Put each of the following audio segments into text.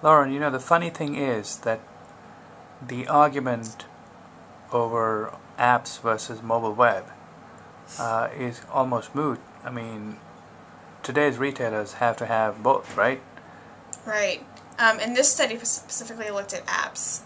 Lauren, you know, the funny thing is that the argument over apps versus mobile web is almost moot. I mean, today's retailers have to have both, right? Right. And this study specifically looked at apps.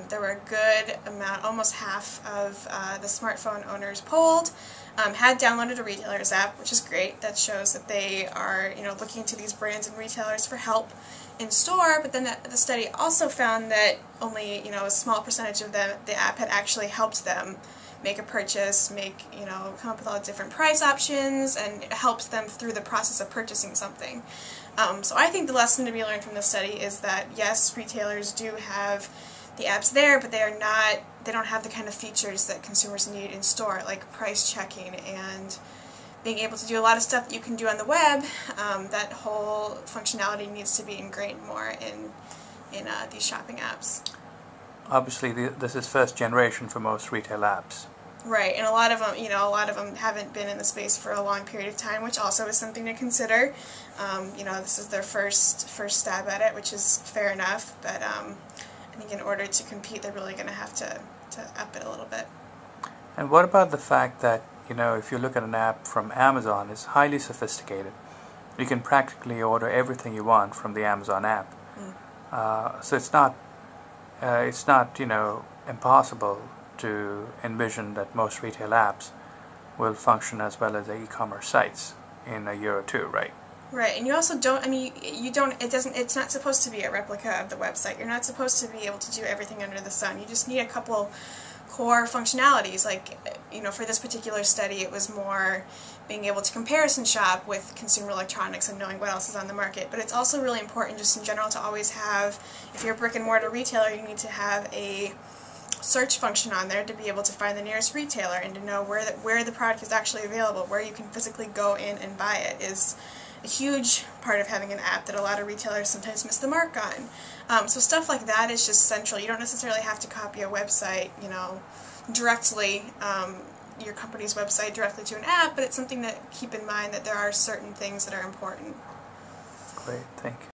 There were a good amount, almost half of the smartphone owners polled had downloaded a retailer's app, which is great. That shows that they are, looking to these brands and retailers for help in store. But then the study also found that only, a small percentage of them, the app had actually helped them make a purchase, come up with all the different price options, and it helps them through the process of purchasing something. So I think the lesson to be learned from this study is that yes, retailers do have the apps there, but they don't have the kind of features that consumers need in store, like price checking and being able to do a lot of stuff that you can do on the web. That whole functionality needs to be ingrained more in these shopping apps. Obviously, this is first generation for most retail apps. Right, and a lot of them haven't been in the space for a long period of time, which also is something to consider. This is their first stab at it, which is fair enough, but I think in order to compete, they're really going to have to up it a little bit. And what about the fact that, if you look at an app from Amazon, it's highly sophisticated. You can practically order everything you want from the Amazon app. So it's not, impossible to envision that most retail apps will function as well as the e-commerce sites in a year or two, right? Right, and you also don't, it's not supposed to be a replica of the website. You're not supposed to be able to do everything under the sun. You just need a couple core functionalities. Like, for this particular study, it was more being able to comparison shop with consumer electronics and knowing what else is on the market. But it's also really important just in general to always have, if you're a brick and mortar retailer, you need to have a search function on there to be able to find the nearest retailer and to know where the product is actually available, where you can physically go in and buy it is a huge part of having an app that a lot of retailers sometimes miss the mark on. So stuff like that is just central. You don't necessarily have to copy a website, directly, your company's website directly to an app, but it's something to keep in mind that there are certain things that are important. Great, thank you.